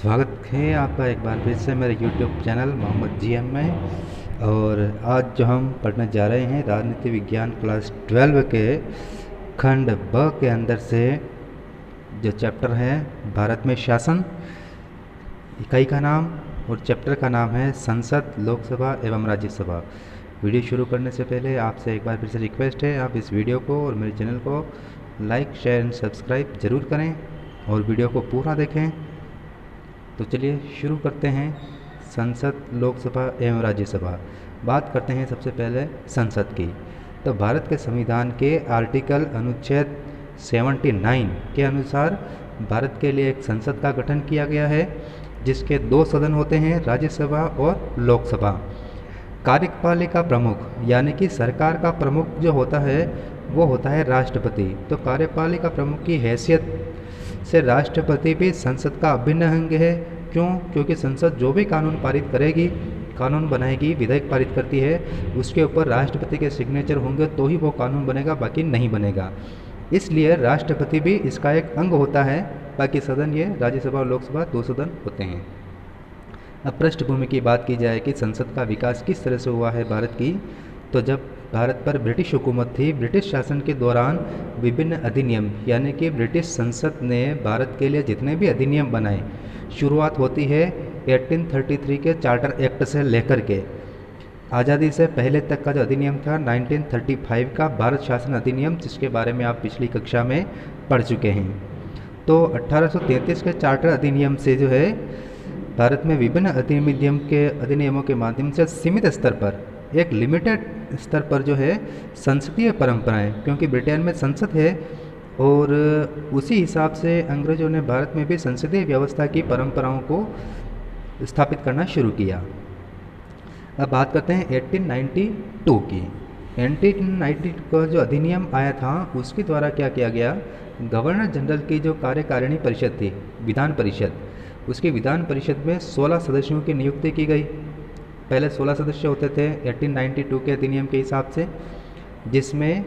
स्वागत है आपका एक बार फिर से मेरे YouTube चैनल मोहम्मद GM में। और आज जो हम पढ़ने जा रहे हैं राजनीति विज्ञान क्लास 12 के खंड ब के अंदर से जो चैप्टर है भारत में शासन, इकाई का नाम और चैप्टर का नाम है संसद, लोकसभा एवं राज्यसभा। वीडियो शुरू करने से पहले आपसे एक बार फिर से रिक्वेस्ट है, आप इस वीडियो को और मेरे चैनल को लाइक, शेयर एंड सब्सक्राइब ज़रूर करें और वीडियो को पूरा देखें। तो चलिए शुरू करते हैं संसद, लोकसभा एवं राज्यसभा। बात करते हैं सबसे पहले संसद की। तो भारत के संविधान के आर्टिकल अनुच्छेद 79 के अनुसार भारत के लिए एक संसद का गठन किया गया है, जिसके 2 सदन होते हैं, राज्यसभा और लोकसभा। कार्यपालिका प्रमुख यानी कि सरकार का प्रमुख जो होता है वो होता है राष्ट्रपति। तो कार्यपालिका प्रमुख की हैसियत से राष्ट्रपति भी संसद का अभिन्न अंग है। क्यों? क्योंकि संसद जो भी कानून पारित करेगी, कानून बनाएगी, विधेयक पारित करती है, उसके ऊपर राष्ट्रपति के सिग्नेचर होंगे तो ही वो कानून बनेगा, बाकी नहीं बनेगा। इसलिए राष्ट्रपति भी इसका एक अंग होता है। बाकी सदन ये राज्यसभा और लोकसभा 2 सदन होते हैं। अब पृष्ठभूमि की बात की जाए कि संसद का विकास किस तरह से हुआ है भारत की, तो जब भारत पर ब्रिटिश हुकूमत थी, ब्रिटिश शासन के दौरान विभिन्न अधिनियम यानी कि ब्रिटिश संसद ने भारत के लिए जितने भी अधिनियम बनाए, शुरुआत होती है 1833 के चार्टर एक्ट से लेकर के आज़ादी से पहले तक का जो अधिनियम था 1935 का भारत शासन अधिनियम, जिसके बारे में आप पिछली कक्षा में पढ़ चुके हैं। तो 1833 के चार्टर अधिनियम से जो है भारत में विभिन्न अधिनियमों के माध्यम से सीमित स्तर पर, एक लिमिटेड स्तर पर जो है संसदीय परंपराएं, क्योंकि ब्रिटेन में संसद है और उसी हिसाब से अंग्रेज़ों ने भारत में भी संसदीय व्यवस्था की परंपराओं को स्थापित करना शुरू किया। अब बात करते हैं 1892 की। 1892 का जो अधिनियम आया था उसके द्वारा क्या किया गया, गवर्नर जनरल की जो कार्यकारिणी परिषद थी, विधान परिषद, उसकी विधान परिषद में 16 सदस्यों की नियुक्ति की गई। पहले 16 सदस्य होते थे 1892 के अधिनियम के हिसाब से, जिसमें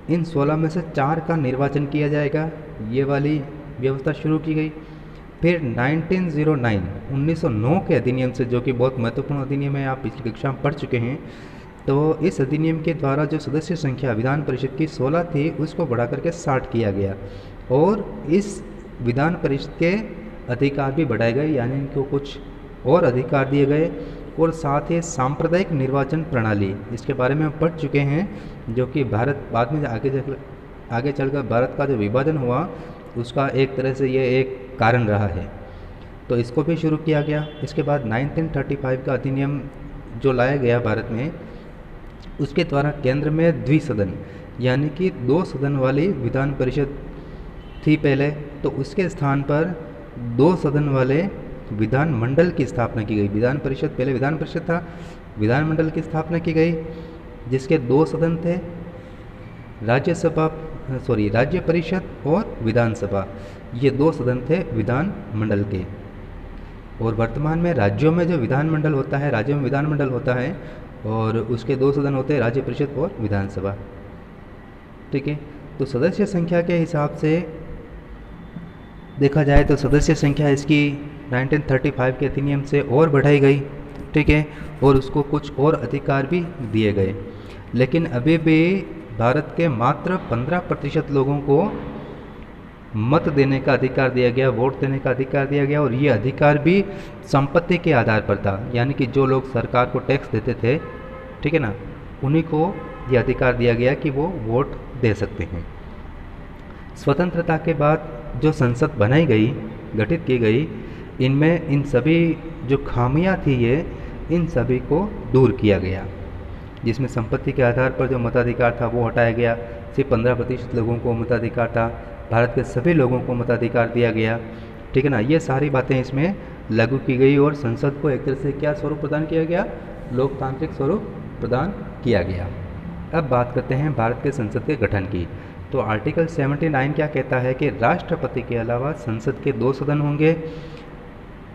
इन 16 में से 4 का निर्वाचन किया जाएगा। ये वाली व्यवस्था शुरू की गई। फिर 1909 के अधिनियम से, जो कि बहुत महत्वपूर्ण अधिनियम है, आप पिछली कक्षा में पढ़ चुके हैं, तो इस अधिनियम के द्वारा जो सदस्य संख्या विधान परिषद की 16 थी उसको बढ़ा करके 60 किया गया और इस विधान परिषद के अधिकार भी बढ़ाए गए, यानी इनको कुछ और अधिकार दिए गए। और साथ ही सांप्रदायिक निर्वाचन प्रणाली, इसके बारे में हम पढ़ चुके हैं, जो कि भारत बाद में आगे चलकर भारत का जो विभाजन हुआ उसका एक तरह से ये एक कारण रहा है। तो इसको भी शुरू किया गया। इसके बाद 1935 का अधिनियम जो लाया गया भारत में, उसके द्वारा केंद्र में द्विसदन यानी कि 2 सदन वाली विधान परिषद थी पहले, तो उसके स्थान पर 2 सदन वाले विधान मंडल की स्थापना की गई। विधान परिषद, पहले विधान परिषद था, विधान मंडल की स्थापना की गई, जिसके 2 सदन थे, राज्य परिषद और विधानसभा। ये 2 सदन थे विधान मंडल के। और वर्तमान में राज्यों में जो विधानमंडल होता है, राज्यों में विधानमंडल होता है और उसके 2 सदन होते हैं, राज्य परिषद और विधानसभा। ठीक है। तो सदस्य संख्या के हिसाब से देखा जाए तो सदस्य संख्या इसकी 1935 के अधिनियम से और बढ़ाई गई। ठीक है। और उसको कुछ और अधिकार भी दिए गए। लेकिन अभी भी भारत के मात्र 15% लोगों को मत देने का अधिकार दिया गया, वोट देने का अधिकार दिया गया, और ये अधिकार भी संपत्ति के आधार पर था। यानी कि जो लोग सरकार को टैक्स देते थे, ठीक है ना, उन्हीं को ये अधिकार दिया गया कि वो वोट दे सकते हैं। स्वतंत्रता के बाद जो संसद बनाई गई, गठित की गई, इनमें इन सभी जो खामियां थी इन सभी को दूर किया गया। जिसमें संपत्ति के आधार पर जो मताधिकार था वो हटाया गया, सिर्फ 15% लोगों को मताधिकार था, भारत के सभी लोगों को मताधिकार दिया गया। ठीक है ना, ये सारी बातें इसमें लागू की गई और संसद को एक तरह से क्या स्वरूप प्रदान किया गया, लोकतांत्रिक स्वरूप प्रदान किया गया। अब बात करते हैं भारत के संसद के गठन की। तो आर्टिकल 79 क्या कहता है कि राष्ट्रपति के अलावा संसद के 2 सदन होंगे।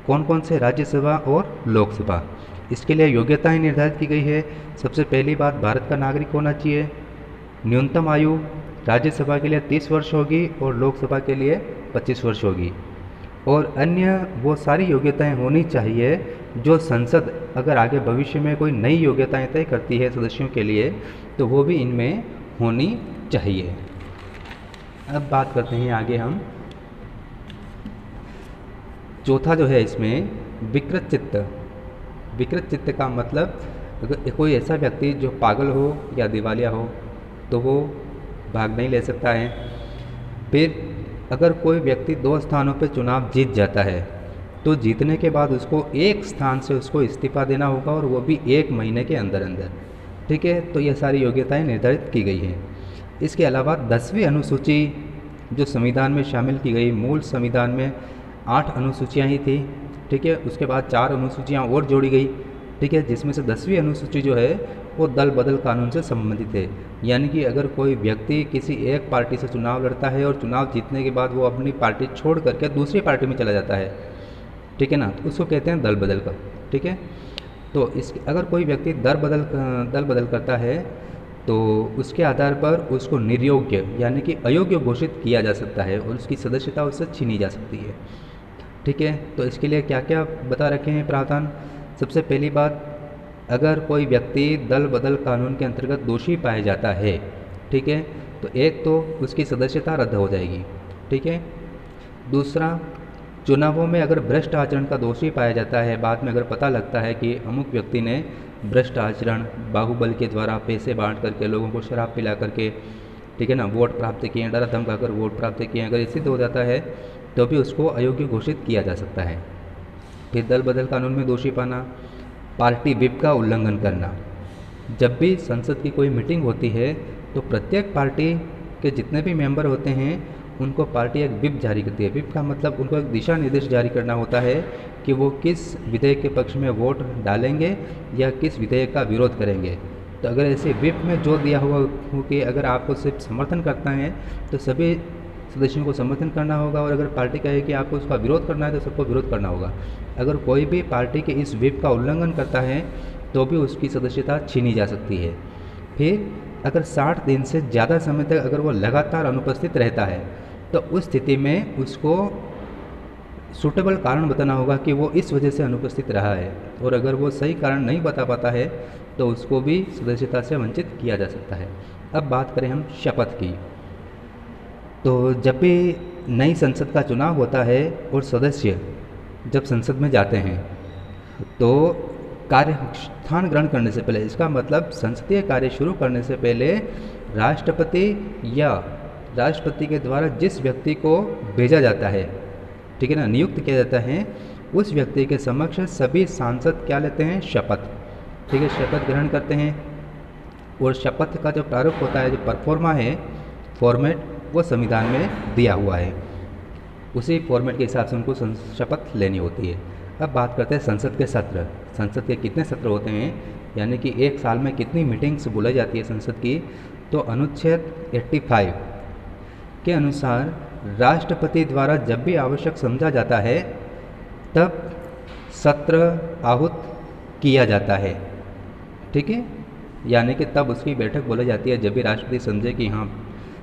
कौन कौन से? राज्यसभा और लोकसभा। इसके लिए योग्यताएं निर्धारित की गई है। सबसे पहली बात, भारत का नागरिक होना चाहिए। न्यूनतम आयु राज्यसभा के लिए 30 वर्ष होगी और लोकसभा के लिए 25 वर्ष होगी। और अन्य वो सारी योग्यताएं होनी चाहिए जो संसद अगर आगे भविष्य में कोई नई योग्यताएं तय करती है सदस्यों के लिए, तो वो भी इनमें होनी चाहिए। अब बात करते हैं आगे हम, चौथा जो है इसमें विकृत चित्त। विकृत चित्त का मतलब अगर कोई ऐसा व्यक्ति जो पागल हो या दिवालिया हो तो वो भाग नहीं ले सकता है। फिर अगर कोई व्यक्ति 2 स्थानों पर चुनाव जीत जाता है तो जीतने के बाद उसको एक स्थान से उसको इस्तीफा देना होगा, और वो भी 1 महीने के अंदर अंदर। ठीक है, तो ये सारी योग्यताएं निर्धारित की गई हैं। इसके अलावा 10वीं अनुसूची जो संविधान में शामिल की गई, मूल संविधान में 8 अनुसूचियाँ ही थी। ठीक है, उसके बाद 4 अनुसूचियाँ और जोड़ी गई। ठीक है, जिसमें से 10वीं अनुसूची जो है वो दल बदल कानून से संबंधित है। यानी कि अगर कोई व्यक्ति किसी एक पार्टी से चुनाव लड़ता है और चुनाव जीतने के बाद वो अपनी पार्टी छोड़ करके दूसरी पार्टी में चला जाता है, ठीक है ना, तो उसको कहते हैं दल बदल का। ठीक है, तो इस अगर कोई व्यक्ति दल बदल करता है तो उसके आधार पर उसको निर्योग्य यानी कि अयोग्य घोषित किया जा सकता है और उसकी सदस्यता उससे छीनी जा सकती है। ठीक है, तो इसके लिए क्या क्या बता रखे हैं प्रावधान। सबसे पहली बात, अगर कोई व्यक्ति दल बदल कानून के अंतर्गत दोषी पाया जाता है, ठीक है, तो एक तो उसकी सदस्यता रद्द हो जाएगी। ठीक है, दूसरा, चुनावों में अगर भ्रष्ट आचरण का दोषी पाया जाता है, बाद में अगर पता लगता है कि अमुक व्यक्ति ने भ्रष्ट आचरण, बाहुबल के द्वारा पैसे बांट करके, लोगों को शराब पिला करके, ठीक है ना, वोट प्राप्त किए, डरा धमका कर वोट प्राप्त किए, अगर ये सिद्ध हो जाता है तो भी उसको अयोग्य घोषित किया जा सकता है। फिर दल बदल कानून में दोषी पाना, पार्टी व्हिप का उल्लंघन करना। जब भी संसद की कोई मीटिंग होती है तो प्रत्येक पार्टी के जितने भी मेंबर होते हैं उनको पार्टी एक व्हिप जारी करती है। व्हिप का मतलब उनको एक दिशा निर्देश जारी करना होता है कि वो किस विधेयक के पक्ष में वोट डालेंगे या किस विधेयक का विरोध करेंगे। तो अगर ऐसे व्हिप में जो दिया हुआ हो कि अगर आपको सिर्फ समर्थन करना है तो सभी सदस्यों को समर्थन करना होगा, और अगर पार्टी कहे कि आपको उसका विरोध करना है तो सबको विरोध करना होगा। अगर कोई भी पार्टी के इस व्हिप का उल्लंघन करता है तो भी उसकी सदस्यता छीनी जा सकती है। फिर अगर 60 दिन से ज़्यादा समय तक अगर वो लगातार अनुपस्थित रहता है तो उस स्थिति में उसको सूटेबल कारण बताना होगा कि वो इस वजह से अनुपस्थित रहा है, और अगर वो सही कारण नहीं बता पाता है तो उसको भी सदस्यता से वंचित किया जा सकता है। अब बात करें हम शपथ की, तो जब भी नई संसद का चुनाव होता है और सदस्य जब संसद में जाते हैं तो कार्य स्थान ग्रहण करने से पहले, इसका मतलब संसदीय कार्य शुरू करने से पहले राष्ट्रपति या राष्ट्रपति के द्वारा जिस व्यक्ति को भेजा जाता है, ठीक है ना, नियुक्त किया जाता है, उस व्यक्ति के समक्ष सभी सांसद क्या लेते हैं, शपथ। ठीक है, शपथ ग्रहण करते हैं, और शपथ का जो प्रारूप होता है, जो परफॉर्मा है, फॉर्मेट, वो संविधान में दिया हुआ है। उसी फॉर्मेट के हिसाब से उनको शपथ लेनी होती है। अब बात करते हैं संसद के सत्र। संसद के कितने सत्र होते हैं, यानी कि एक साल में कितनी मीटिंग्स बुलाई जाती है संसद की। तो अनुच्छेद 85 के अनुसार राष्ट्रपति द्वारा जब भी आवश्यक समझा जाता है तब सत्र आहूत किया जाता है। ठीक है, यानी कि तब उसकी बैठक बुलाई जाती है जब भी राष्ट्रपति समझे कि हाँ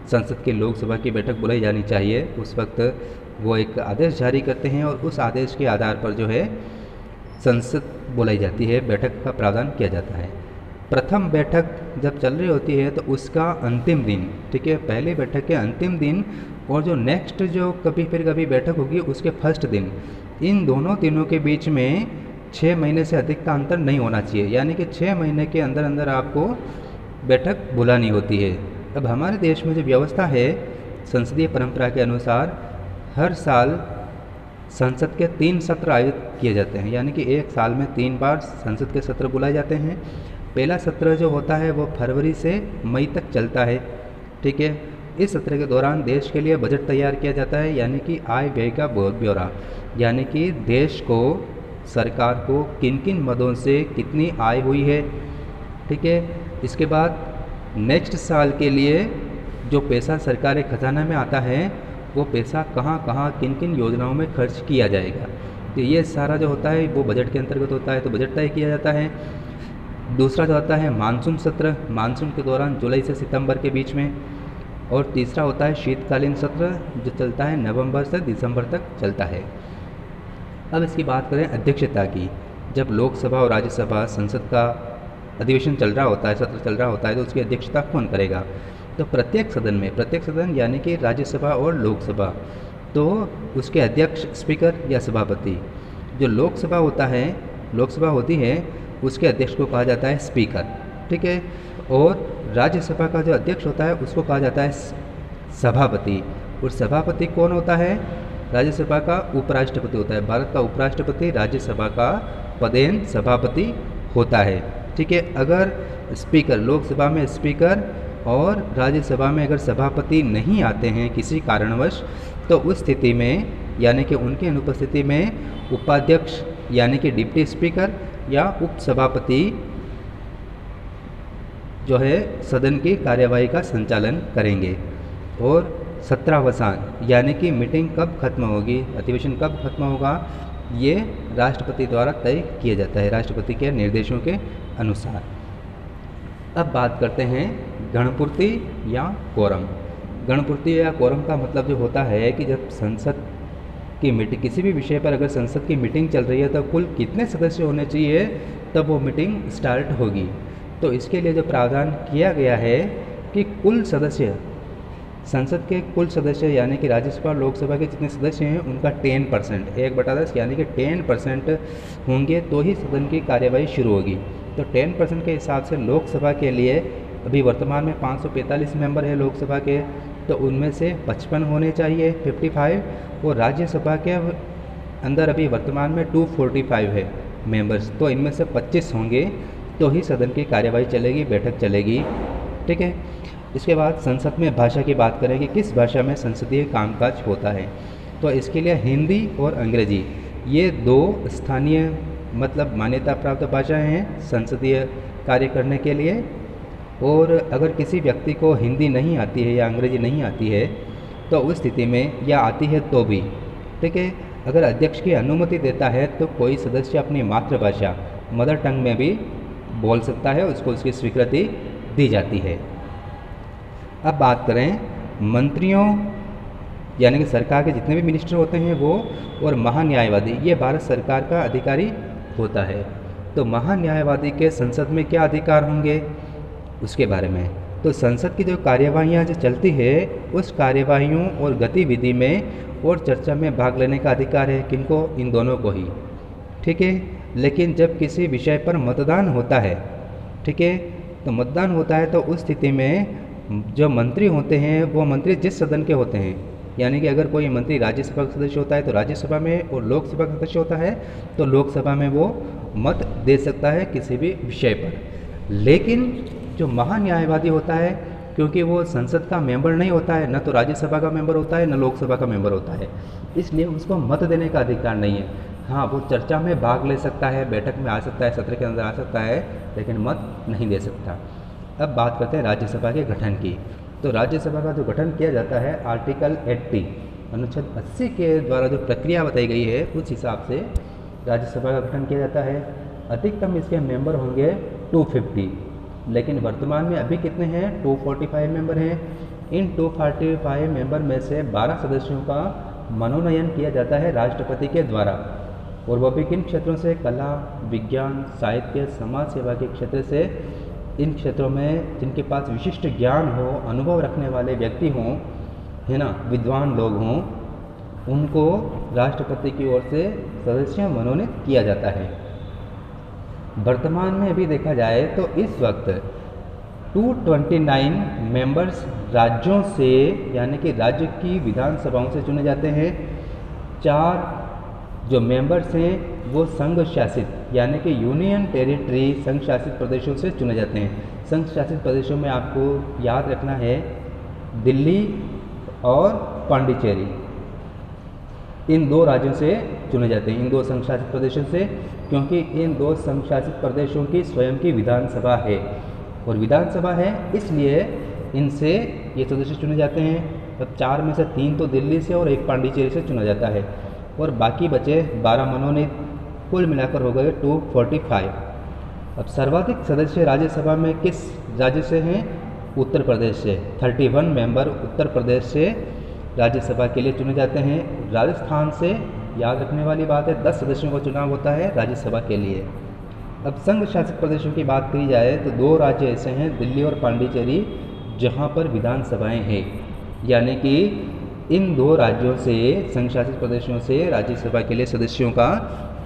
संसद की लोकसभा की बैठक बुलाई जानी चाहिए, उस वक्त वो एक आदेश जारी करते हैं और उस आदेश के आधार पर जो है संसद बुलाई जाती है, बैठक का प्रावधान किया जाता है। प्रथम बैठक जब चल रही होती है तो उसका अंतिम दिन, ठीक है, पहली बैठक के अंतिम दिन और जो नेक्स्ट जो कभी बैठक होगी उसके फर्स्ट दिन, इन दोनों दिनों के बीच में 6 महीने से अधिक का अंतर नहीं होना चाहिए। यानी कि 6 महीने के अंदर अंदर आपको बैठक बुलानी होती है। अब हमारे देश में जो व्यवस्था है संसदीय परंपरा के अनुसार हर साल संसद के 3 सत्र आयोजित किए जाते हैं, यानी कि एक साल में 3 बार संसद के सत्र बुलाए जाते हैं। पहला सत्र जो होता है वो फरवरी से मई तक चलता है। ठीक है, इस सत्र के दौरान देश के लिए बजट तैयार किया जाता है, यानी कि आय व्यय का ब्यौरा, यानी कि देश को, सरकार को किन किन मदों से कितनी आय हुई है। ठीक है, इसके बाद नेक्स्ट साल के लिए जो पैसा सरकारी खजाना में आता है वो पैसा कहाँ कहाँ किन किन योजनाओं में खर्च किया जाएगा, तो ये सारा जो होता है वो बजट के अंतर्गत होता है, तो बजट तय किया जाता है। दूसरा जो होता है मानसून सत्र, मानसून के दौरान जुलाई से सितंबर के बीच में और तीसरा होता है शीतकालीन सत्र, जो चलता है नवंबर से दिसंबर तक चलता है। अब इसकी बात करें अध्यक्षता की। जब लोकसभा और राज्यसभा संसद का अधिवेशन चल रहा होता है, सत्र चल रहा होता है, तो उसकी अध्यक्षता कौन करेगा? तो प्रत्येक सदन यानी कि राज्यसभा और लोकसभा, तो उसके अध्यक्ष स्पीकर या सभापति। जो लोकसभा होती है उसके अध्यक्ष को कहा जाता है स्पीकर, ठीक है। और राज्यसभा का जो अध्यक्ष होता है उसको कहा जाता है सभापति। और सभापति कौन होता है? राज्यसभा का उपराष्ट्रपति होता है। भारत का उपराष्ट्रपति राज्यसभा का पदेन सभापति होता है, ठीक है। अगर स्पीकर, लोकसभा में स्पीकर और राज्यसभा में अगर सभापति नहीं आते हैं किसी कारणवश, तो उस स्थिति में यानी कि उनकी अनुपस्थिति में उपाध्यक्ष यानी कि डिप्टी स्पीकर या उपसभापति जो है सदन की कार्यवाही का संचालन करेंगे। और सत्रावसान यानी कि मीटिंग कब खत्म होगी, अधिवेशन कब खत्म होगा, ये राष्ट्रपति द्वारा तय किया जाता है, राष्ट्रपति के निर्देशों के अनुसार। अब बात करते हैं गणपूर्ति या कोरम। गणपूर्ति या कोरम का मतलब जो होता है कि जब संसद की मीटिंग, किसी भी विषय पर अगर संसद की मीटिंग चल रही है तो कुल कितने सदस्य होने चाहिए तब वो मीटिंग स्टार्ट होगी। तो इसके लिए जो प्रावधान किया गया है कि कुल सदस्य, संसद के कुल सदस्य यानी कि राज्यसभा लोकसभा के जितने सदस्य हैं उनका 10%, 1/10 यानी कि 10% होंगे तो ही सदन की कार्यवाही शुरू होगी। तो 10% के हिसाब से लोकसभा के लिए अभी वर्तमान में 545 मेंबर है लोकसभा के, तो उनमें से 55 होने चाहिए, 55। और राज्यसभा के अंदर अभी वर्तमान में 245 है मेंबर्स, तो इनमें से 25 होंगे तो ही सदन की कार्यवाही चलेगी, बैठक चलेगी, ठीक है। इसके बाद संसद में भाषा की बात करें कि किस भाषा में संसदीय कामकाज होता है, तो इसके लिए हिंदी और अंग्रेजी ये 2 स्थानीय मतलब मान्यता प्राप्त भाषाएं हैं संसदीय कार्य करने के लिए। और अगर किसी व्यक्ति को हिंदी नहीं आती है या अंग्रेजी नहीं आती है तो उस स्थिति में, या आती है तो भी, ठीक है, अगर अध्यक्ष की अनुमति देता है तो कोई सदस्य अपनी मातृभाषा मदर टंग में भी बोल सकता है, उसको उसकी स्वीकृति दी जाती है। अब बात करें मंत्रियों यानी कि सरकार के जितने भी मिनिस्टर होते हैं वो, और महान्यायवादी, ये भारत सरकार का अधिकारी होता है। तो महान्यायवादी के संसद में क्या अधिकार होंगे उसके बारे में, तो संसद की जो कार्यवाहियाँ जो चलती है उस कार्यवाहियों और गतिविधि में और चर्चा में भाग लेने का अधिकार है किनको? इन दोनों को ही, ठीक है। लेकिन जब किसी विषय पर मतदान होता है, ठीक है, तो मतदान होता है तो उस स्थिति में जो मंत्री होते हैं वो मंत्री जिस सदन के होते हैं, यानी कि अगर कोई मंत्री राज्यसभा का सदस्य होता है तो राज्यसभा में, और लोकसभा का सदस्य होता है तो लोकसभा में वो मत दे सकता है किसी भी विषय पर। लेकिन जो महान्यायवादी होता है, क्योंकि वो संसद का मेंबर नहीं होता है, न तो राज्यसभा का मेंबर होता है न लोकसभा का मेंबर होता है, इसलिए उसको मत देने का अधिकार नहीं है। हाँ, वो चर्चा में भाग ले सकता है, बैठक में आ सकता है, सत्र के अंदर आ सकता है, लेकिन मत नहीं दे सकता। अब बात करते हैं राज्यसभा के गठन की। तो राज्यसभा का जो गठन किया जाता है आर्टिकल 80 अनुच्छेद 80 के द्वारा जो प्रक्रिया बताई गई है उस हिसाब से राज्यसभा का गठन किया जाता है। अधिकतम इसके मेंबर होंगे 250, लेकिन वर्तमान में अभी कितने हैं? 245 मेंबर हैं। इन 245 मेंबर में से 12 सदस्यों का मनोनयन किया जाता है राष्ट्रपति के द्वारा, और वह भी किन क्षेत्रों से? कला, विज्ञान, साहित्य, समाज सेवा के क्षेत्र से। इन क्षेत्रों में जिनके पास विशिष्ट ज्ञान हो, अनुभव रखने वाले व्यक्ति हों, है ना, विद्वान लोग हों, उनको राष्ट्रपति की ओर से सदस्य मनोनीत किया जाता है। वर्तमान में अभी देखा जाए तो इस वक्त 229 मेंबर्स राज्यों से यानी कि राज्य की विधानसभाओं से चुने जाते हैं। 4 जो मेंबर्स हैं वो संघ शासित यानी कि यूनियन टेरिटरी संघ शासित प्रदेशों से चुने जाते हैं। संघ शासित प्रदेशों में आपको याद रखना है दिल्ली और पांडिचेरी, इन 2 राज्यों से चुने जाते हैं, इन 2 संघ शासित प्रदेशों से, क्योंकि इन 2 संघ शासित प्रदेशों की स्वयं की विधानसभा है, और विधानसभा है इसलिए इनसे ये सदस्य चुने जाते हैं। अब 4 में से 3 तो दिल्ली से और 1 पांडिचेरी से चुना जाता है, और बाकी बचे 12 मनोनीत, कुल मिलाकर हो गए 245। अब सर्वाधिक सदस्य राज्यसभा में किस राज्य से हैं? उत्तर प्रदेश से 31 मेंबर उत्तर प्रदेश से राज्यसभा के लिए चुने जाते हैं। राजस्थान से, याद रखने वाली बात है, 10 सदस्यों का चुनाव होता है राज्यसभा के लिए। अब संघ शासित प्रदेशों की बात करी जाए तो 2 राज्य ऐसे हैं, दिल्ली और पांडिचेरी, जहाँ पर विधानसभाएं हैं, यानी कि इन 2 राज्यों से, संघ शासित प्रदेशों से राज्यसभा के लिए सदस्यों का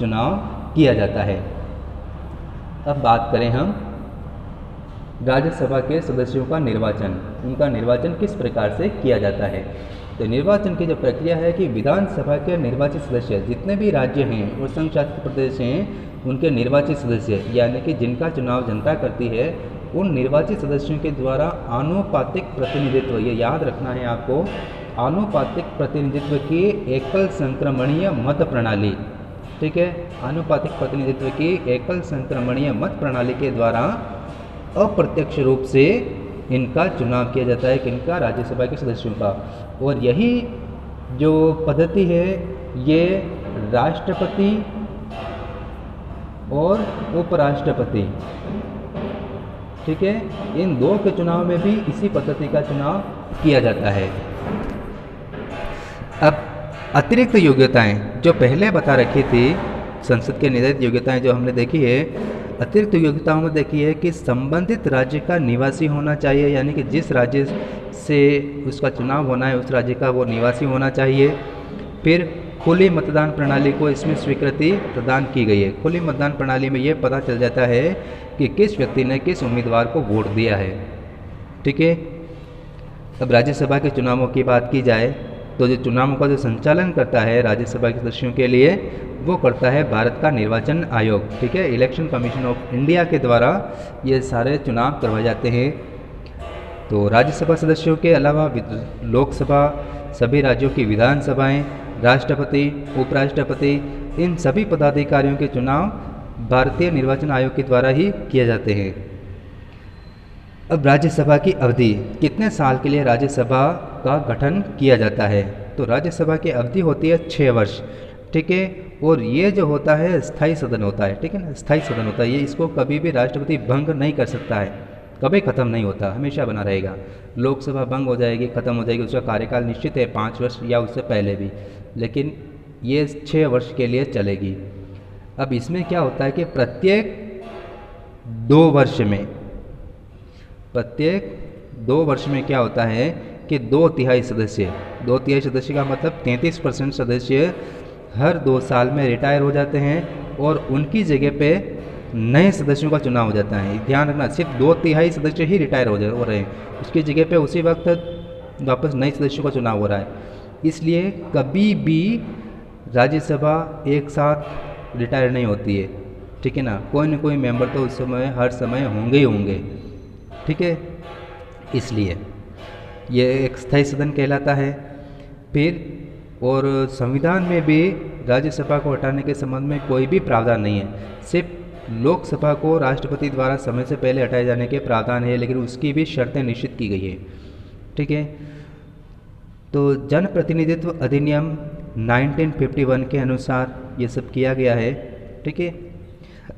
चुनाव किया जाता है। अब बात करें हम राज्यसभा के सदस्यों का निर्वाचन, उनका निर्वाचन किस प्रकार से किया जाता है। तो निर्वाचन की जो प्रक्रिया है कि विधानसभा के निर्वाचित सदस्य, जितने भी राज्य हैं और संघ शासित प्रदेश हैं, उनके निर्वाचित सदस्य यानी कि जिनका चुनाव जनता करती है, उन निर्वाचित सदस्यों के द्वारा आनुपातिक प्रतिनिधित्व, ये याद रखना है आपको, आनुपातिक प्रतिनिधित्व की एकल संक्रमणीय मत प्रणाली, ठीक है, आनुपातिक प्रतिनिधित्व की एकल संक्रमणीय मत प्रणाली के द्वारा अप्रत्यक्ष रूप से इनका चुनाव किया जाता है, किनका, राज्यसभा के सदस्यों का। और यही जो पद्धति है ये राष्ट्रपति और उपराष्ट्रपति, ठीक है, इन 2 के चुनाव में भी इसी पद्धति का चुनाव किया जाता है। अब अतिरिक्त योग्यताएं जो पहले बता रखी थी, संसद के निर्धारित योग्यताएं जो हमने देखी है, अतिरिक्त योग्यताओं में देखी है कि संबंधित राज्य का निवासी होना चाहिए, यानी कि जिस राज्य से उसका चुनाव होना है उस राज्य का वो निवासी होना चाहिए। फिर खुली मतदान प्रणाली को इसमें स्वीकृति प्रदान की गई है। खुली मतदान प्रणाली में ये पता चल जाता है कि किस व्यक्ति ने किस उम्मीदवार को वोट दिया है, ठीक है। अब राज्यसभा के चुनावों की बात की जाए तो जो चुनावों का जो संचालन करता है राज्यसभा के सदस्यों के लिए, वो करता है भारत का निर्वाचन आयोग, ठीक है, इलेक्शन कमीशन ऑफ इंडिया के द्वारा ये सारे चुनाव करवाए जाते हैं। तो राज्यसभा सदस्यों के अलावा लोकसभा, सभी राज्यों की विधानसभाएं, राष्ट्रपति, उपराष्ट्रपति, इन सभी पदाधिकारियों के चुनाव भारतीय निर्वाचन आयोग के द्वारा ही किए जाते हैं। अब राज्यसभा की अवधि, कितने साल के लिए राज्यसभा का गठन किया जाता है। तो राज्यसभा की अवधि होती है 6 वर्ष, ठीक है। और ये जो होता है स्थायी सदन होता है, ठीक है ना, स्थायी सदन होता है। ये इसको कभी भी राष्ट्रपति भंग नहीं कर सकता है, कभी ख़त्म नहीं होता, हमेशा बना रहेगा। लोकसभा भंग हो जाएगी, ख़त्म हो जाएगी, उसका कार्यकाल निश्चित है 5 वर्ष या उससे पहले भी, लेकिन ये 6 वर्ष के लिए चलेगी। अब इसमें क्या होता है कि प्रत्येक 2 वर्ष में, प्रत्येक 2 वर्ष में क्या होता है कि 2/3 सदस्य, 2/3 सदस्य का मतलब 33% सदस्य हर 2 साल में रिटायर हो जाते हैं और उनकी जगह पे नए सदस्यों का चुनाव हो जाता है। ध्यान रखना, सिर्फ 2/3 सदस्य ही रिटायर हो रहे हैं, उसकी जगह पे उसी वक्त वापस नए सदस्यों का चुनाव हो रहा है। इसलिए कभी भी राज्यसभा एक साथ रिटायर नहीं होती है, ठीक है ना, कोई न कोई मेंबर तो उस समय हर समय होंगे ही होंगे, ठीक है। इसलिए ये एक स्थायी सदन कहलाता है। फिर और संविधान में भी राज्यसभा को हटाने के संबंध में कोई भी प्रावधान नहीं है, सिर्फ लोकसभा को राष्ट्रपति द्वारा समय से पहले हटाए जाने के प्रावधान है, लेकिन उसकी भी शर्तें निश्चित की गई है, ठीक है। तो जनप्रतिनिधित्व अधिनियम 1951 के अनुसार ये सब किया गया है, ठीक है।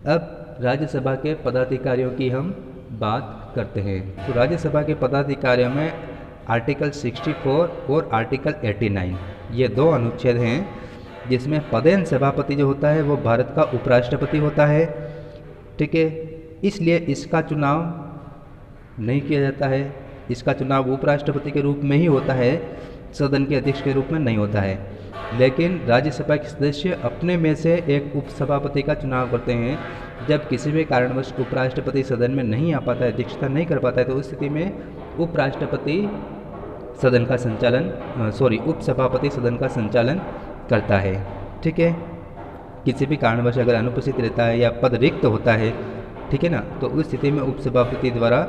अब राज्यसभा के पदाधिकारियों की हम बात करते हैं। तो राज्यसभा के पदाधिकारियों में आर्टिकल 64 और आर्टिकल 89 ये 2 अनुच्छेद हैं, जिसमें पदेन सभापति जो होता है वो भारत का उपराष्ट्रपति होता है, ठीक है। इसलिए इसका चुनाव नहीं किया जाता है, इसका चुनाव उपराष्ट्रपति के रूप में ही होता है, सदन के अध्यक्ष के रूप में नहीं होता है। लेकिन राज्यसभा के सदस्य अपने में से एक उपसभापति का चुनाव करते हैं। जब किसी भी कारणवश उपराष्ट्रपति सदन में नहीं आ पाता है, अध्यक्षता नहीं कर पाता है, तो उस स्थिति में उपराष्ट्रपति सदन का संचालन उपसभापति सदन का संचालन करता है, ठीक है। किसी भी कारणवश अगर अनुपस्थित रहता है या पद रिक्त होता है, ठीक है ना, तो उस स्थिति में उपसभापति द्वारा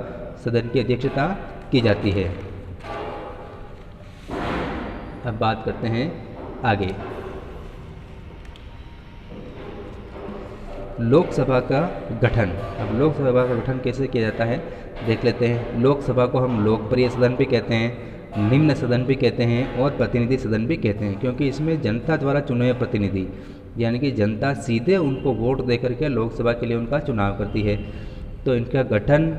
सदन की अध्यक्षता की जाती है। अब बात करते हैं आगे लोकसभा का गठन। अब लोकसभा का गठन कैसे किया जाता है देख लेते हैं। लोकसभा को हम लोकप्रिय सदन भी कहते हैं, निम्न सदन भी कहते हैं और प्रतिनिधि सदन भी कहते हैं, क्योंकि इसमें जनता द्वारा चुने हुए प्रतिनिधि, यानी कि जनता सीधे उनको वोट दे करके लोकसभा के लिए उनका चुनाव करती है। तो इनका गठन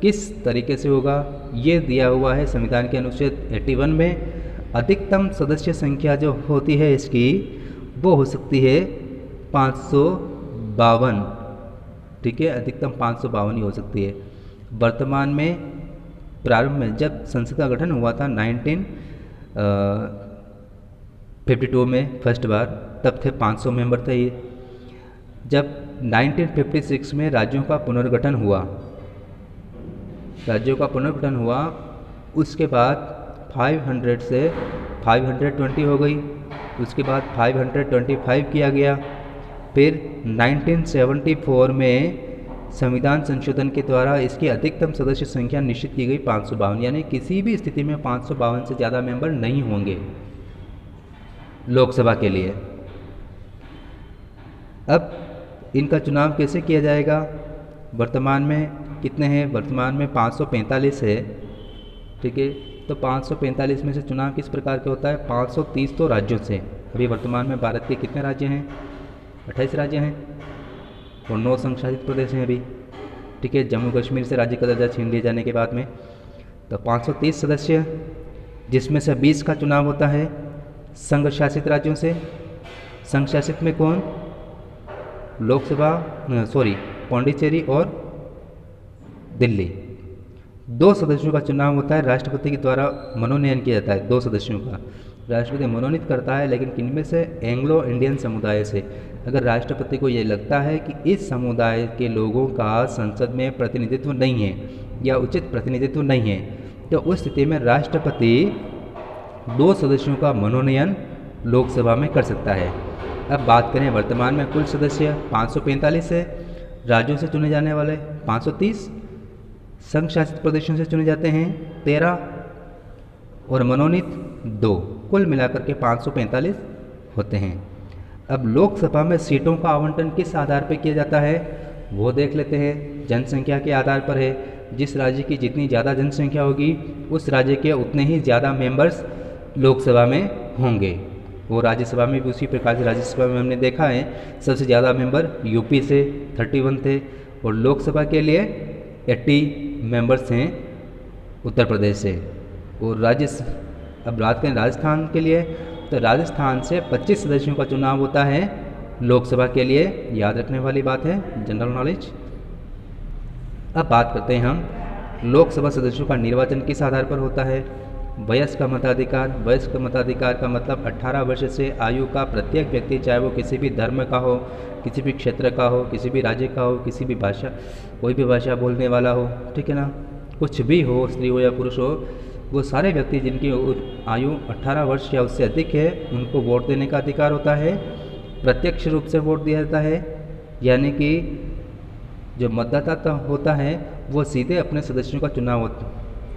किस तरीके से होगा ये दिया हुआ है संविधान के अनुच्छेद 81 में। अधिकतम सदस्य संख्या जो होती है इसकी वो हो सकती है 552, ठीक है, अधिकतम 552 ही हो सकती है। वर्तमान में प्रारंभ में जब संसद का गठन हुआ था 1952 में फर्स्ट बार, तब थे 500 मेंबर थे ये। जब 1956 में राज्यों का पुनर्गठन हुआ, उसके बाद 500 से 520 हो गई, उसके बाद 525 किया गया। फिर 1974 में संविधान संशोधन के द्वारा इसकी अधिकतम सदस्य संख्या निश्चित की गई 552, यानी किसी भी स्थिति में 552 से ज़्यादा मेंबर नहीं होंगे लोकसभा के लिए। अब इनका चुनाव कैसे किया जाएगा? वर्तमान में कितने हैं? वर्तमान में 545 है, ठीक है। तो 545 में से चुनाव किस प्रकार का होता है? 530 तो राज्यों से। अभी वर्तमान में भारत के कितने राज्य हैं? 28 राज्य हैं और 9 संघ शासित प्रदेश हैं अभी, ठीक है, जम्मू कश्मीर से राज्य का दर्जा छीन लिए जाने के बाद में। तो 530 सदस्य, जिसमें से 20 का चुनाव होता है संघ शासित राज्यों से। संघ शासित में कौन? पौंडीचेरी और दिल्ली। 2 सदस्यों का चुनाव होता है, राष्ट्रपति के द्वारा मनोनयन किया जाता है। 2 सदस्यों का राष्ट्रपति मनोनीत करता है, लेकिन किनमें से? एंग्लो इंडियन समुदाय से। अगर राष्ट्रपति को ये लगता है कि इस समुदाय के लोगों का संसद में प्रतिनिधित्व नहीं है या उचित प्रतिनिधित्व नहीं है, तो उस स्थिति में राष्ट्रपति 2 सदस्यों का मनोनयन लोकसभा में कर सकता है। अब बात करें वर्तमान में कुल सदस्य 545 है, राज्यों से चुने जाने वाले 530, संघ शासित प्रदेशों से चुने जाते हैं 13 और मनोनीत 2, कुल मिलाकर के 545 होते हैं। अब लोकसभा में सीटों का आवंटन किस आधार पर किया जाता है वो देख लेते हैं। जनसंख्या के आधार पर है। जिस राज्य की जितनी ज़्यादा जनसंख्या होगी उस राज्य के उतने ही ज़्यादा मेंबर्स लोकसभा में होंगे। वो राज्यसभा में भी उसी प्रकार से, राज्यसभा में हमने देखा है सबसे ज़्यादा मेंबर यूपी से 31 थे और लोकसभा के लिए 80 मेंबर्स हैं उत्तर प्रदेश से। और अब बात करें राजस्थान के लिए, तो राजस्थान से 25 सदस्यों का चुनाव होता है लोकसभा के लिए। याद रखने वाली बात है, जनरल नॉलेज। अब बात करते हैं हम लोकसभा सदस्यों का निर्वाचन किस आधार पर होता है। वयस्क मताधिकार। वयस्क मताधिकार का मतलब 18 वर्ष से आयु का प्रत्येक व्यक्ति, चाहे वो किसी भी धर्म का हो, किसी भी क्षेत्र का हो, किसी भी राज्य का हो, किसी भी भाषा, कोई भी भाषा बोलने वाला हो, ठीक है ना, कुछ भी हो, स्त्री हो या पुरुष हो, वो सारे व्यक्ति जिनकी आयु 18 वर्ष या उससे अधिक है उनको वोट देने का अधिकार होता है। प्रत्यक्ष रूप से वोट दिया जाता है, यानी कि जो मतदाता होता है वो सीधे अपने सदस्यों का चुनाव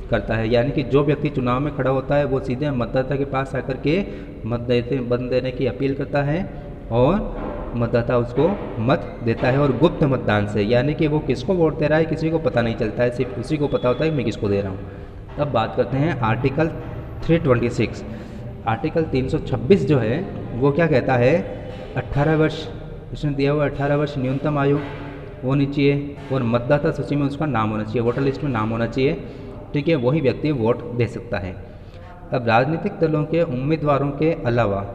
करता है, यानी कि जो व्यक्ति चुनाव में खड़ा होता है वो सीधे मतदाता के पास आकर के मत देने की अपील करता है और मतदाता उसको मत देता है, और गुप्त मतदान से, यानी कि वो किसको वोट दे रहा है किसी को पता नहीं चलता है, सिर्फ उसी को पता होता है मैं किसको दे रहा हूँ। अब बात करते हैं आर्टिकल 326। आर्टिकल 326 जो है वो क्या कहता है? 18 वर्ष, उसने दिया हुआ 18 वर्ष न्यूनतम आयु होनी चाहिए और मतदाता सूची में उसका नाम होना चाहिए, वोटर लिस्ट में नाम होना चाहिए, ठीक है, वही व्यक्ति वोट दे सकता है। अब राजनीतिक दलों के उम्मीदवारों के अलावा,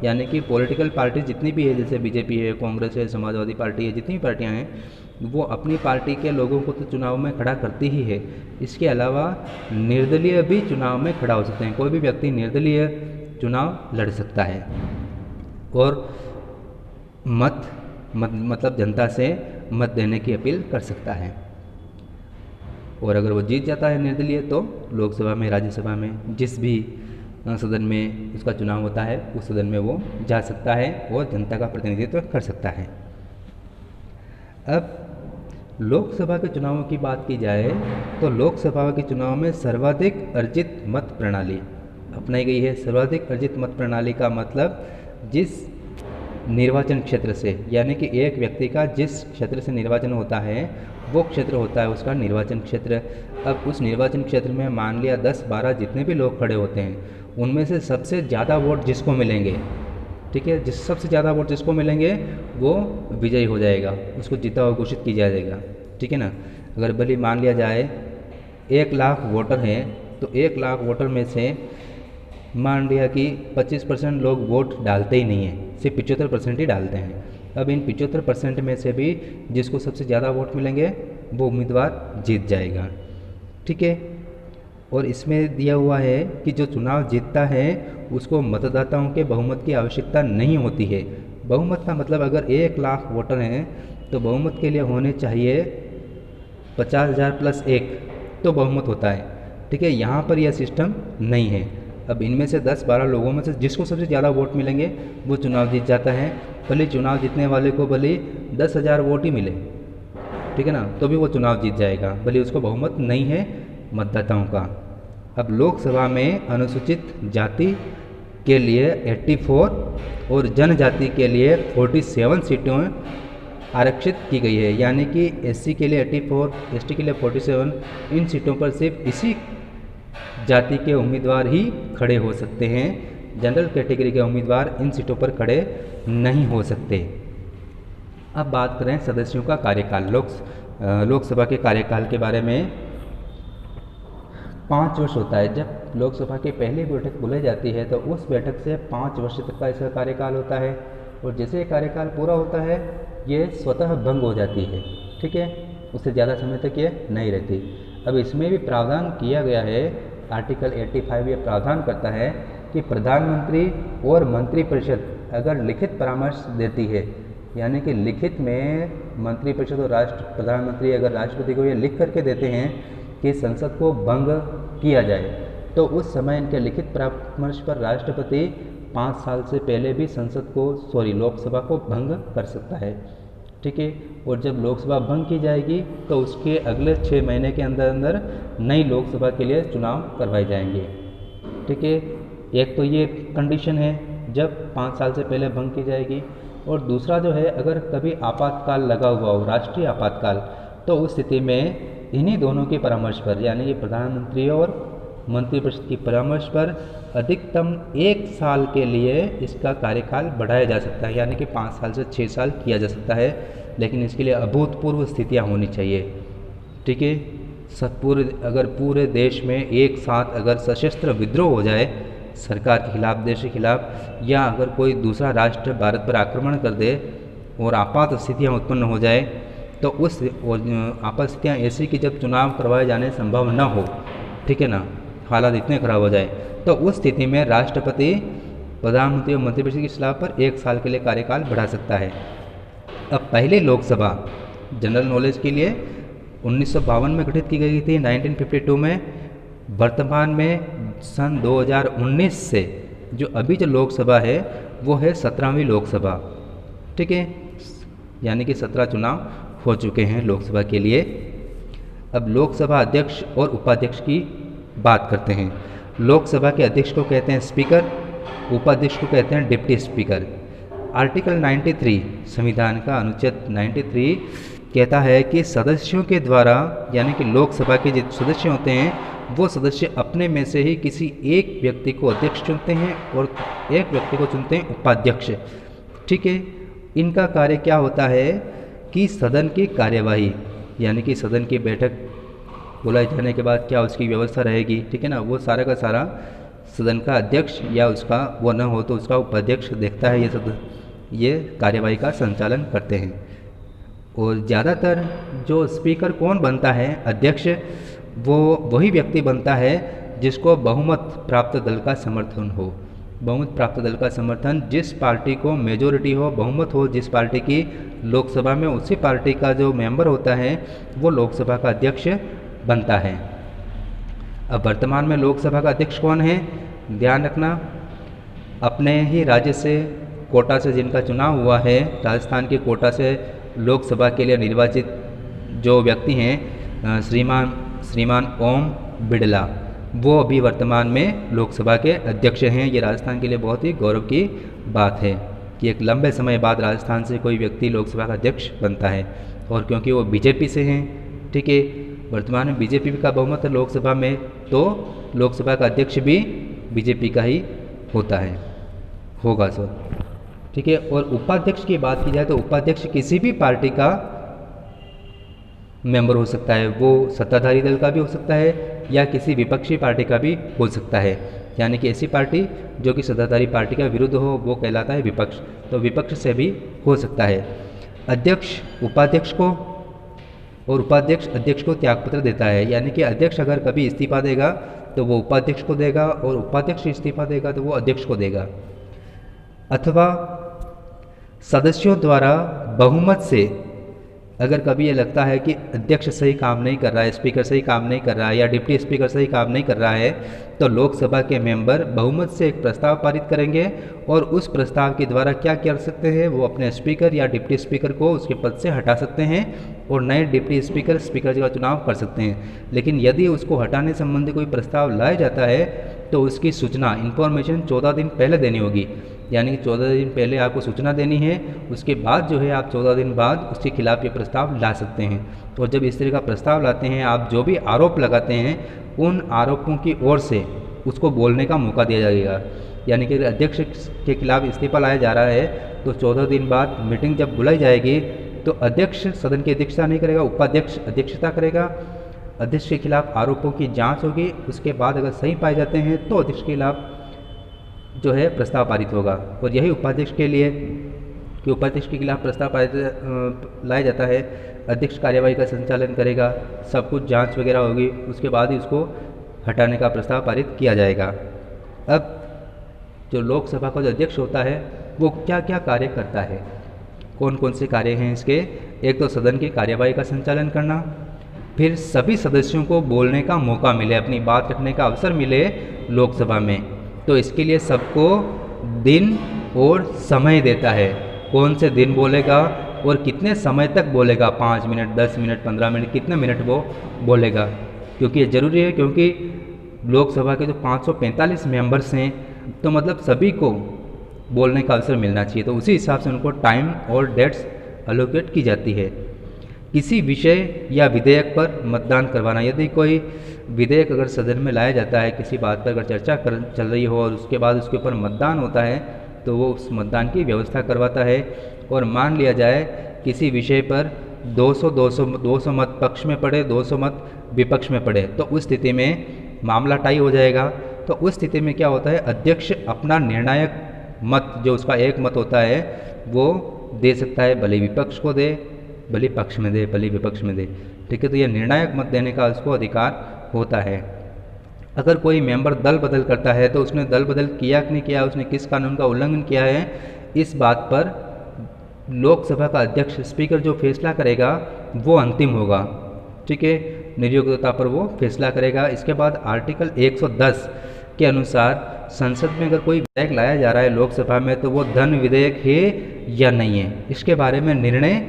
यानी कि पॉलिटिकल पार्टी जितनी भी है, जैसे बीजेपी है, कांग्रेस है, समाजवादी पार्टी है, जितनी भी पार्टियां हैं, वो अपनी पार्टी के लोगों को तो चुनाव में खड़ा करती ही है। इसके अलावा निर्दलीय भी चुनाव में खड़ा हो सकते हैं। कोई भी व्यक्ति निर्दलीय चुनाव लड़ सकता है और मतलब जनता से मत देने की अपील कर सकता है, और अगर वो जीत जाता है निर्दलीय तो लोकसभा में, राज्यसभा में, जिस भी सदन में उसका चुनाव होता है उस सदन में वो जा सकता है और जनता का प्रतिनिधित्व कर सकता है। अब लोकसभा के चुनावों की बात की जाए तो लोकसभा के चुनाव में सर्वाधिक अर्जित मत प्रणाली अपनाई गई है। सर्वाधिक अर्जित मत प्रणाली का मतलब जिस निर्वाचन क्षेत्र से, यानी कि एक व्यक्ति का जिस क्षेत्र से निर्वाचन होता है वो क्षेत्र होता है उसका निर्वाचन क्षेत्र। अब उस निर्वाचन क्षेत्र में मान लिया 10-12 जितने भी लोग खड़े होते हैं उनमें से सबसे ज़्यादा वोट जिसको मिलेंगे, ठीक है, सबसे ज़्यादा वोट जिसको मिलेंगे वो विजयी हो जाएगा, उसको जीता हुआ घोषित किया जाएगा, ठीक है ना। अगर भले मान लिया जाए 1,00,000 वोटर हैं तो 1,00,000 वोटर में से मान लिया कि 25% लोग वोट डालते ही नहीं हैं, सिर्फ 75% ही डालते हैं। अब इन 75% में से भी जिसको सबसे ज़्यादा वोट मिलेंगे वो उम्मीदवार जीत जाएगा। ठीक है। और इसमें दिया हुआ है कि जो चुनाव जीतता है उसको मतदाताओं के बहुमत की आवश्यकता नहीं होती है। बहुमत का मतलब अगर 1,00,000 वोटर हैं तो बहुमत के लिए होने चाहिए 50,000 + 1 तो बहुमत होता है। ठीक है। यहाँ पर यह सिस्टम नहीं है। अब इनमें से 10-12 लोगों में से जिसको सबसे ज़्यादा वोट मिलेंगे वो चुनाव जीत जाता है। भले चुनाव जीतने वाले को भले 10,000 वोट ही मिले, ठीक है ना, तो भी वो चुनाव जीत जाएगा, भले उसको बहुमत नहीं है मतदाताओं का। अब लोकसभा में अनुसूचित जाति के लिए 84 और जनजाति के लिए 47 सीटें आरक्षित की गई है, यानी कि एससी के लिए 84, एसटी के लिए 47। इन सीटों पर सिर्फ इसी जाति के उम्मीदवार ही खड़े हो सकते हैं। जनरल कैटेगरी के उम्मीदवार इन सीटों पर खड़े नहीं हो सकते। अब बात करें सदस्यों का कार्यकाल। लोकसभा के कार्यकाल के बारे में 5 वर्ष होता है। जब लोकसभा की पहली बैठक बुलाई जाती है तो उस बैठक से 5 वर्ष तक का इसका कार्यकाल होता है, और जैसे ये कार्यकाल पूरा होता है ये स्वतः भंग हो जाती है। ठीक है। उससे ज़्यादा समय तक ये नहीं रहती। अब इसमें भी प्रावधान किया गया है, आर्टिकल 85 ये प्रावधान करता है कि प्रधानमंत्री और मंत्रिपरिषद अगर लिखित परामर्श देती है, यानी कि लिखित में मंत्रिपरिषद और प्रधानमंत्री अगर राष्ट्रपति को ये लिख करके देते हैं कि संसद को भंग किया जाए, तो उस समय इनके लिखित परामर्श पर राष्ट्रपति 5 साल से पहले भी लोकसभा को भंग कर सकता है। ठीक है। और जब लोकसभा भंग की जाएगी तो उसके अगले 6 महीने के अंदर अंदर नई लोकसभा के लिए चुनाव करवाए जाएंगे। ठीक है। एक तो ये कंडीशन है जब 5 साल से पहले भंग की जाएगी, और दूसरा जो है अगर कभी आपातकाल लगा हुआ हो, राष्ट्रीय आपातकाल, तो उस स्थिति में इन्हीं दोनों के परामर्श पर, यानी ये प्रधानमंत्री और मंत्रिपरिषद की परामर्श पर अधिकतम 1 साल के लिए इसका कार्यकाल बढ़ाया जा सकता है, यानी कि 5 साल से 6 साल किया जा सकता है, लेकिन इसके लिए अभूतपूर्व स्थितियाँ होनी चाहिए। ठीक है। अगर पूरे देश में एक साथ अगर सशस्त्र विद्रोह हो जाए सरकार के खिलाफ, देश के खिलाफ, या अगर कोई दूसरा राष्ट्र भारत पर आक्रमण कर दे और आपात स्थितियाँ उत्पन्न हो जाए, तो उस आपात स्थितियाँ ऐसी कि जब चुनाव करवाए जाने संभव न हो, ठीक है ना, हालात इतने खराब हो जाए, तो उस स्थिति में राष्ट्रपति प्रधानमंत्री और मंत्रिपरिषद की सलाह पर 1 साल के लिए कार्यकाल बढ़ा सकता है। अब पहली लोकसभा जनरल नॉलेज के लिए 1952 में गठित की गई थी, 1952 में। वर्तमान में सन 2019 से जो अभी जो लोकसभा है वो है 17वीं लोकसभा। ठीक है। यानी कि 17 चुनाव हो चुके हैं लोकसभा के लिए। अब लोकसभा अध्यक्ष और उपाध्यक्ष की बात करते हैं। लोकसभा के अध्यक्ष को कहते हैं स्पीकर, उपाध्यक्ष को कहते हैं डिप्टी स्पीकर। आर्टिकल 93 संविधान का अनुच्छेद 93 कहता है कि सदस्यों के द्वारा, यानी कि लोकसभा के जो सदस्य होते हैं वो सदस्य अपने में से ही किसी एक व्यक्ति को अध्यक्ष चुनते हैं और एक व्यक्ति को चुनते हैं उपाध्यक्ष। ठीक है। इनका कार्य क्या होता है कि सदन की कार्यवाही, यानी कि सदन की बैठक बुलाए जाने के बाद क्या उसकी व्यवस्था रहेगी, ठीक है ना, वो सारा का सारा सदन का अध्यक्ष या उसका वो न हो तो उसका उपाध्यक्ष देखता है, ये कार्यवाही का संचालन करते हैं। और ज़्यादातर जो स्पीकर कौन बनता है, अध्यक्ष, वो वही व्यक्ति बनता है जिसको बहुमत प्राप्त दल का समर्थन हो। बहुमत प्राप्त दल का समर्थन, जिस पार्टी को मेजोरिटी हो, बहुमत हो जिस पार्टी की लोकसभा में, उसी पार्टी का जो मेंबर होता है वो लोकसभा का अध्यक्ष बनता है। अब वर्तमान में लोकसभा का अध्यक्ष कौन है, ध्यान रखना, अपने ही राज्य से कोटा से जिनका चुनाव हुआ है, राजस्थान के कोटा से लोकसभा के लिए निर्वाचित जो व्यक्ति हैं श्रीमान ओम बिड़ला, वो अभी वर्तमान में लोकसभा के अध्यक्ष हैं। ये राजस्थान के लिए बहुत ही गौरव की बात है कि एक लंबे समय बाद राजस्थान से कोई व्यक्ति लोकसभा का अध्यक्ष बनता है, और क्योंकि वो बीजेपी से हैं। ठीक है। वर्तमान में बीजेपी का बहुमत है लोकसभा में, तो लोकसभा का अध्यक्ष भी बीजेपी का ही होगा सर। ठीक है। और उपाध्यक्ष की बात की जाए तो उपाध्यक्ष किसी भी पार्टी का मेंबर हो सकता है, वो सत्ताधारी दल का भी हो सकता है या किसी विपक्षी पार्टी का भी हो सकता है। यानी कि ऐसी पार्टी जो कि सत्ताधारी पार्टी का विरुद्ध हो वो कहलाता है विपक्ष, तो विपक्ष से भी हो सकता है। अध्यक्ष उपाध्यक्ष को और उपाध्यक्ष अध्यक्ष को त्यागपत्र देता है, यानी कि अध्यक्ष अगर कभी इस्तीफा देगा तो वो उपाध्यक्ष को देगा और उपाध्यक्ष इस्तीफा देगा तो वो अध्यक्ष को देगा। अथवा सदस्यों द्वारा बहुमत से अगर कभी ये लगता है कि अध्यक्ष सही काम नहीं कर रहा है, स्पीकर सही काम नहीं कर रहा है या डिप्टी स्पीकर सही काम नहीं कर रहा है, तो लोकसभा के मेंबर बहुमत से एक प्रस्ताव पारित करेंगे और उस प्रस्ताव के द्वारा क्या कर सकते हैं, वो अपने स्पीकर या डिप्टी स्पीकर को उसके पद से हटा सकते हैं और नए डिप्टी स्पीकर स्पीकर का चुनाव कर सकते हैं। लेकिन यदि उसको हटाने संबंधी कोई प्रस्ताव लाया जाता है तो उसकी सूचना इन्फॉर्मेशन 14 दिन पहले देनी होगी, यानी कि 14 दिन पहले आपको सूचना देनी है। उसके बाद जो है आप 14 दिन बाद उसके खिलाफ ये प्रस्ताव ला सकते हैं। और जब इस तरह का प्रस्ताव लाते हैं, आप जो भी आरोप लगाते हैं उन आरोपों की ओर से उसको बोलने का मौका दिया जाएगा। यानी कि अध्यक्ष के खिलाफ इस्तीफा लाया जा रहा है तो 14 दिन बाद मीटिंग जब बुलाई जाएगी तो अध्यक्ष सदन की अध्यक्षता नहीं करेगा, उपाध्यक्ष अध्यक्षता करेगा। अध्यक्ष के खिलाफ आरोपों की जाँच होगी, उसके बाद अगर सही पाए जाते हैं तो अध्यक्ष के खिलाफ जो है प्रस्ताव पारित होगा। और यही उपाध्यक्ष के लिए कि उपाध्यक्ष के खिलाफ प्रस्ताव पारित लाया जाता है, अध्यक्ष कार्यवाही का संचालन करेगा, सब कुछ जांच वगैरह होगी, उसके बाद ही उसको हटाने का प्रस्ताव पारित किया जाएगा। अब जो लोकसभा का जो अध्यक्ष होता है वो क्या क्या कार्य करता है, कौन कौन से कार्य हैं इसके। एक तो सदन की कार्यवाही का संचालन करना, फिर सभी सदस्यों को बोलने का मौका मिले, अपनी बात रखने का अवसर मिले लोकसभा में, तो इसके लिए सबको दिन और समय देता है, कौन से दिन बोलेगा और कितने समय तक बोलेगा, 5 मिनट 10 मिनट 15 मिनट कितने मिनट वो बोलेगा। क्योंकि ये ज़रूरी है, क्योंकि लोकसभा के जो 545 मेंबर्स हैं तो मतलब सभी को बोलने का अवसर मिलना चाहिए, तो उसी हिसाब से उनको टाइम और डेट्स अलोकेट की जाती है। किसी विषय या विधेयक पर मतदान करवाना, यदि कोई विधेयक अगर सदन में लाया जाता है, किसी बात पर अगर चर्चा चल रही हो और उसके बाद उसके ऊपर मतदान होता है तो वो उस मतदान की व्यवस्था करवाता है। और मान लिया जाए किसी विषय पर 200 मत पक्ष में पड़े, 200 मत विपक्ष में पड़े, तो उस स्थिति में मामला टाई हो जाएगा। तो उस स्थिति में क्या होता है, अध्यक्ष अपना निर्णायक मत जो उसका एक मत होता है वो दे सकता है, भले विपक्ष को दे, भले पक्ष में दे, भले विपक्ष में दे, ठीक है। तो यह निर्णायक मत देने का उसको अधिकार होता है। अगर कोई मेंबर दल बदल करता है तो उसने दल बदल किया कि नहीं किया, उसने किस कानून का उल्लंघन किया है, इस बात पर लोकसभा का अध्यक्ष स्पीकर जो फैसला करेगा वो अंतिम होगा, ठीक है, निर्योग्यता पर वो फैसला करेगा। इसके बाद आर्टिकल 110 के अनुसार संसद में अगर कोई विधेयक लाया जा रहा है लोकसभा में तो वो धन विधेयक है या नहीं है, इसके बारे में निर्णय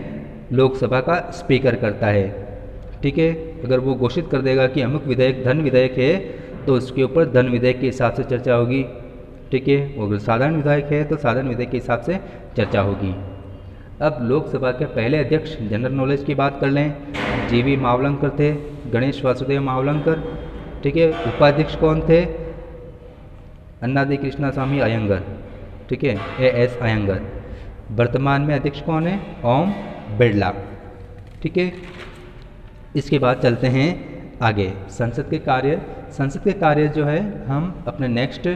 लोकसभा का स्पीकर करता है, ठीक है। अगर वो घोषित कर देगा कि अमुक विधेयक धन विधेयक है तो उसके ऊपर धन विधेयक के हिसाब से चर्चा होगी, ठीक है। अगर साधारण विधेयक है तो साधारण विधेयक के हिसाब से चर्चा होगी। अब लोकसभा के पहले अध्यक्ष जनरल नॉलेज की बात कर लें, जीवी मावलंकर थे, गणेश वासुदेव मावलंकर, ठीक है। उपाध्यक्ष कौन थे, अन्नादी कृष्णास्वामी अयंगर, ठीक है, AS अयंगर। वर्तमान में अध्यक्ष कौन है, ओम बिरला, ठीक है। इसके बाद चलते हैं आगे संसद के कार्य। संसद के कार्य जो है हम अपने नेक्स्ट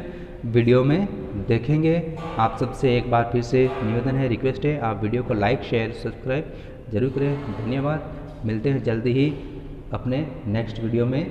वीडियो में देखेंगे। आप सबसे एक बार फिर से निवेदन है, रिक्वेस्ट है, आप वीडियो को लाइक शेयर सब्सक्राइब जरूर करें। धन्यवाद, मिलते हैं जल्दी ही अपने नेक्स्ट वीडियो में।